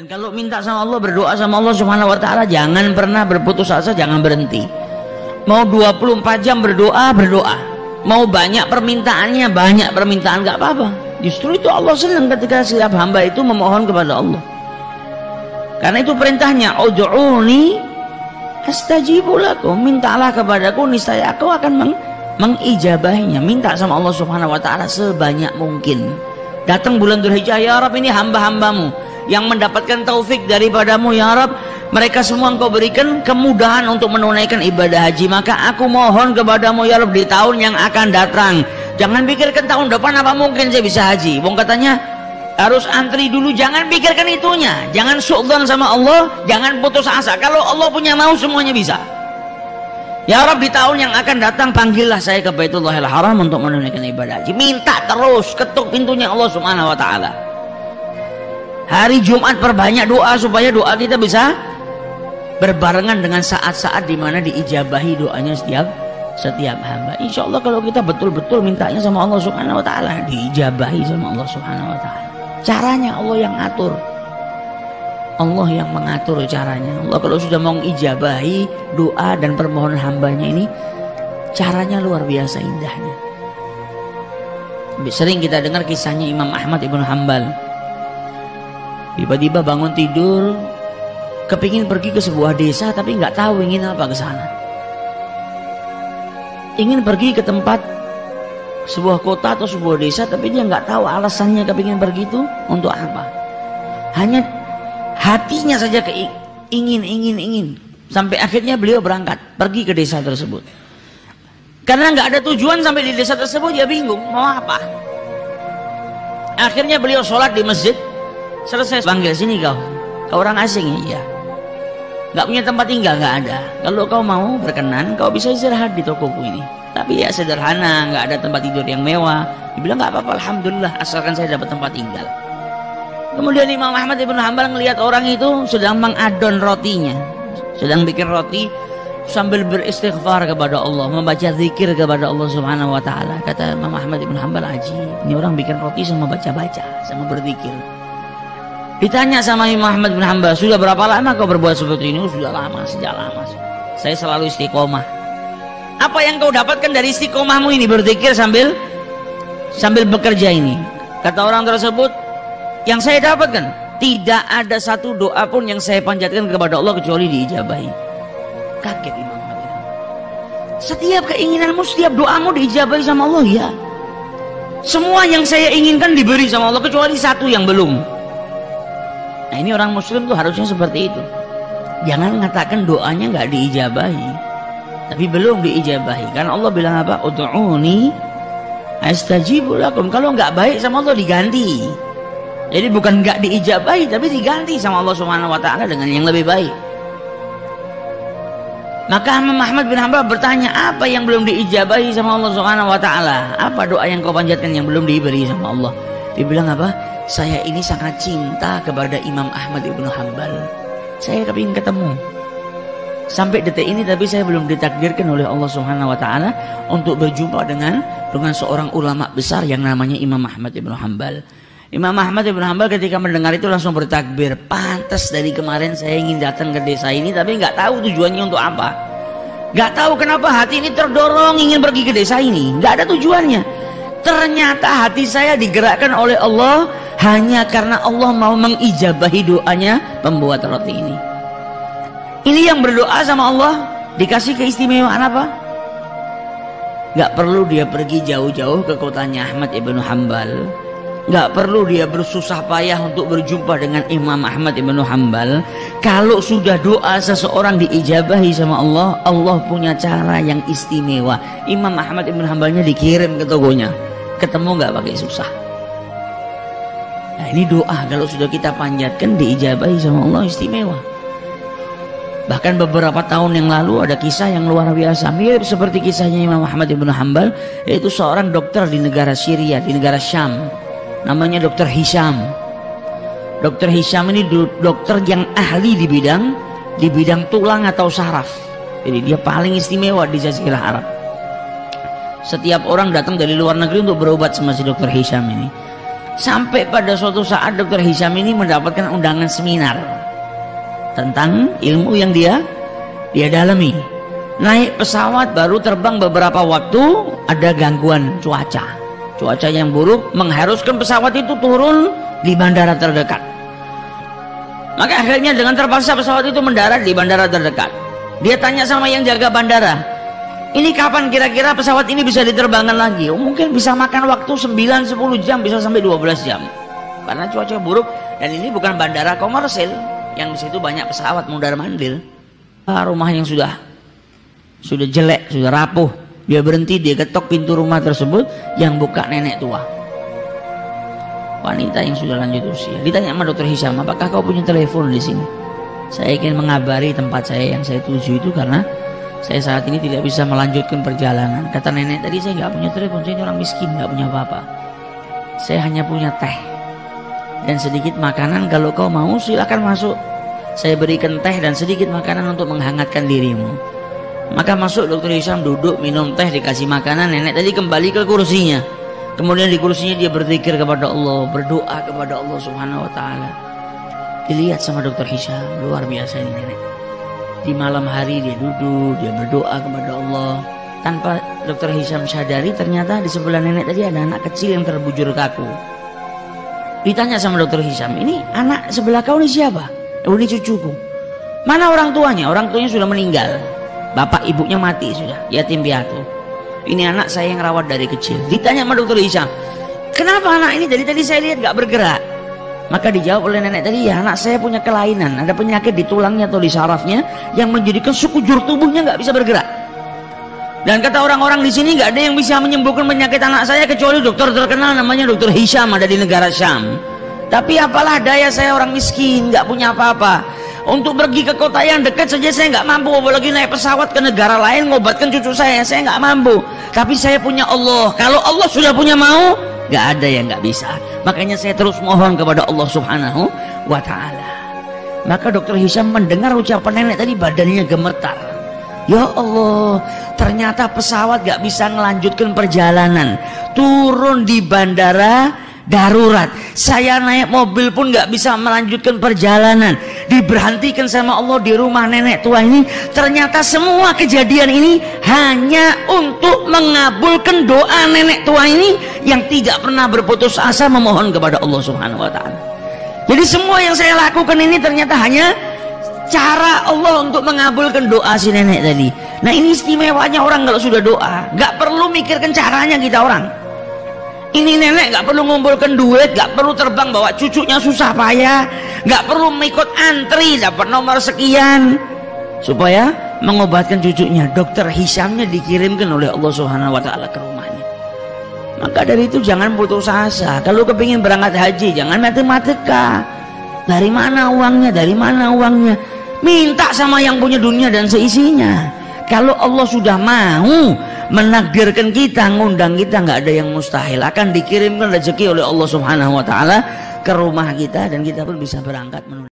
Dan kalau minta sama Allah, berdoa sama Allah Subhanahu wa taala, jangan pernah berputus asa, jangan berhenti. Mau 24 jam berdoa, berdoa. Mau banyak permintaannya, banyak permintaan, gak apa-apa. Justru itu Allah senang ketika setiap hamba itu memohon kepada Allah. Karena itu perintahnya, ud'uni astajibu lakum, mintalah kepadaku niscaya aku akan mengijabahinya. Minta sama Allah Subhanahu wa taala sebanyak mungkin. Datang bulan Dzulhijjah, ya Rabb, ini hamba-hambamu yang mendapatkan taufik daripadamu, ya Rabb, mereka semua engkau berikan kemudahan untuk menunaikan ibadah haji, maka aku mohon kepadamu, ya Rabb, di tahun yang akan datang, jangan pikirkan tahun depan apa mungkin saya bisa haji. Wong katanya harus antri dulu, jangan pikirkan itunya, jangan suudzon sama Allah, jangan putus asa. Kalau Allah punya mau, semuanya bisa. Ya Rabb, di tahun yang akan datang panggillah saya ke Baitullahil Haram untuk menunaikan ibadah haji. Minta terus, ketuk pintunya Allah Subhanahu wa taala. Hari Jumat perbanyak doa supaya doa kita bisa berbarengan dengan saat-saat di mana diijabahi doanya setiap hamba. Insya Allah kalau kita betul-betul mintanya sama Allah Subhanahu wa taala, diijabahi sama Allah Subhanahu wa taala. Caranya Allah yang atur. Allah yang mengatur caranya. Allah kalau sudah mau mengijabahi doa dan permohonan hambanya ini, caranya luar biasa indahnya. Sering kita dengar kisahnya Imam Ahmad ibn Hanbal. Tiba-tiba bangun tidur, kepingin pergi ke sebuah desa tapi nggak tahu ingin apa ke sana. Ingin pergi ke tempat sebuah kota atau sebuah desa tapi dia nggak tahu alasannya kepingin pergi itu untuk apa. Hanya hatinya saja ingin. Sampai akhirnya beliau berangkat pergi ke desa tersebut. Karena nggak ada tujuan sampai di desa tersebut, dia bingung mau apa. Akhirnya beliau sholat di masjid. Selesai panggil, sini kau orang asing, iya, nggak punya tempat tinggal, nggak ada. Kalau kau mau berkenan, kau bisa istirahat di tokoku ini, tapi ya sederhana, nggak ada tempat tidur yang mewah. Dibilang nggak apa-apa, alhamdulillah, asalkan saya dapat tempat tinggal. Kemudian Imam Ahmad ibn Hanbal melihat orang itu sedang mengadon rotinya, sedang bikin roti sambil beristighfar kepada Allah, membaca zikir kepada Allah Subhanahu wa taala. Kata Imam Ahmad ibn Hanbal, ajib, ini orang bikin roti sama baca-baca, sama berzikir. Ditanya sama Imam Ahmad bin Hanbal, sudah berapa lama kau berbuat seperti ini? Sudah lama, sejak lama. Saya selalu istiqomah. Apa yang kau dapatkan dari istiqomahmu ini, berzikir sambil bekerja ini? Kata orang tersebut, yang saya dapatkan, tidak ada satu doa pun yang saya panjatkan kepada Allah kecuali diijabahi. Kaget Imam Ahmad bin Hanbal. Setiap keinginanmu, setiap doamu diijabahi sama Allah, ya. Semua yang saya inginkan diberi sama Allah kecuali satu yang belum. Nah, ini orang muslim tuh harusnya seperti itu. Jangan mengatakan doanya nggak diijabahi, tapi belum diijabahi. Karena Allah bilang apa? Ud'uni astajibu lakum. Kalau nggak baik sama Allah diganti. Jadi bukan nggak diijabahi, tapi diganti sama Allah Subhanahu wa taala dengan yang lebih baik. Maka Imam Ahmad bin Hanbal bertanya, apa yang belum diijabahi sama Allah Subhanahu wa taala? Apa doa yang kau panjatkan yang belum diberi sama Allah? Dia bilang apa? Saya ini sangat cinta kepada Imam Ahmad ibn Hanbal. Saya kepingin ketemu. Sampai detik ini tapi saya belum ditakdirkan oleh Allah Subhanahu wa taala untuk berjumpa dengan seorang ulama besar yang namanya Imam Ahmad ibn Hanbal. Imam Ahmad ibn Hanbal ketika mendengar itu langsung bertakbir. Pantas dari kemarin saya ingin datang ke desa ini tapi nggak tahu tujuannya untuk apa. Nggak tahu kenapa hati ini terdorong ingin pergi ke desa ini. Nggak ada tujuannya. Ternyata hati saya digerakkan oleh Allah hanya karena Allah mau mengijabahi doanya pembuat roti ini. Ini yang berdoa sama Allah dikasih keistimewaan apa? Gak perlu dia pergi jauh-jauh ke kotanya Ahmad ibn Hanbal. Gak perlu dia bersusah payah untuk berjumpa dengan Imam Ahmad ibn Hanbal. Kalau sudah doa seseorang diijabahi sama Allah, Allah punya cara yang istimewa. Imam Ahmad ibn Hanbalnya dikirim ke togonya. Ketemu gak pakai susah. Nah, ini doa kalau sudah kita panjatkan diijabahi sama Allah istimewa. Bahkan beberapa tahun yang lalu ada kisah yang luar biasa mirip seperti kisahnya Imam Ahmad ibn Hanbal, yaitu seorang dokter di negara Syria, di negara Syam. Namanya Dr. Hisham. Dr. Hisham ini dokter yang ahli di bidang tulang atau saraf. Jadi dia paling istimewa di Jazirah Arab. Setiap orang datang dari luar negeri untuk berobat sama si Dr. Hisham ini. Sampai pada suatu saat Dr. Hisham ini mendapatkan undangan seminar tentang ilmu yang dia dalami. Naik pesawat baru terbang beberapa waktu, ada gangguan cuaca yang buruk mengharuskan pesawat itu turun di bandara terdekat. Maka akhirnya dengan terpaksa pesawat itu mendarat di bandara terdekat. Dia tanya sama yang jaga bandara, ini kapan kira-kira pesawat ini bisa diterbangkan lagi? Oh, mungkin bisa makan waktu 9-10 jam, bisa sampai 12 jam karena cuaca buruk. Dan ini bukan bandara komersil yang di situ banyak pesawat mundar-mandir. Rumah yang sudah jelek, sudah rapuh. Dia berhenti, dia ketok pintu rumah tersebut. Yang buka nenek tua, wanita yang sudah lanjut usia. Ditanya sama Dr. Hisham, apakah kau punya telepon di sini? Saya ingin mengabari tempat saya yang saya tuju itu karena saya saat ini tidak bisa melanjutkan perjalanan. Kata nenek tadi, saya nggak punya telepon, saya ini orang miskin, nggak punya apa-apa. Saya hanya punya teh dan sedikit makanan. Kalau kau mau silakan masuk. Saya berikan teh dan sedikit makanan untuk menghangatkan dirimu. Maka masuk Dr. Hisham, duduk minum teh, dikasih makanan. Nenek tadi kembali ke kursinya. Kemudian di kursinya dia berzikir kepada Allah, berdoa kepada Allah Subhanahu wa taala. Dilihat sama Dr. Hisham, luar biasa ini nenek. Di malam hari dia duduk, dia berdoa kepada Allah. Tanpa Dr. Hisham sadari, ternyata di sebelah nenek tadi ada anak kecil yang terbujur kaku. Ditanya sama Dr. Hisham, ini anak sebelah kau ini siapa? Oh, ini cucuku. Mana orang tuanya? Orang tuanya sudah meninggal. Bapak ibunya mati sudah, yatim piatu. Ini anak saya yang rawat dari kecil. Ditanya sama Dr. Hisham, kenapa anak ini dari tadi saya lihat gak bergerak? Maka dijawab oleh nenek tadi, ya anak saya punya kelainan, ada penyakit di tulangnya atau di sarafnya yang menjadikan sekujur tubuhnya gak bisa bergerak. Dan kata orang-orang di sini gak ada yang bisa menyembuhkan penyakit anak saya kecuali dokter terkenal namanya Dr. Hisham, ada di negara Syam. Tapi apalah daya, saya orang miskin, gak punya apa-apa. Untuk pergi ke kota yang dekat saja saya nggak mampu, apalagi naik pesawat ke negara lain ngobatkan cucu saya nggak mampu. Tapi saya punya Allah. Kalau Allah sudah punya mau, nggak ada yang nggak bisa. Makanya saya terus mohon kepada Allah Subhanahu wa taala. Maka Dr. Hisham mendengar ucapan nenek tadi, badannya gemetar. Ya Allah, ternyata pesawat nggak bisa melanjutkan perjalanan, turun di bandara darurat. Saya naik mobil pun nggak bisa melanjutkan perjalanan, diberhentikan sama Allah di rumah nenek tua ini. Ternyata semua kejadian ini hanya untuk mengabulkan doa nenek tua ini yang tidak pernah berputus asa memohon kepada Allah Subhanahu wa taala. Jadi semua yang saya lakukan ini ternyata hanya cara Allah untuk mengabulkan doa si nenek tadi. Nah, ini istimewanya orang kalau sudah doa, nggak perlu mikirkan caranya kita orang. Ini nenek gak perlu ngumpulkan duit, gak perlu terbang bawa cucunya susah payah, gak perlu mengikut antri dapat nomor sekian supaya mengobatkan cucunya. Dokter Hishamnya dikirimkan oleh Allah Subhanahu wa taala ke rumahnya. Maka dari itu jangan putus asa. Kalau kepingin berangkat haji, jangan matematika. Dari mana uangnya? Dari mana uangnya? Minta sama yang punya dunia dan seisinya. Kalau Allah sudah mau menakdirkan kita, ngundang kita, nggak ada yang mustahil. Akan dikirimkan rezeki oleh Allah Subhanahu wa taala ke rumah kita dan kita pun bisa berangkat menuju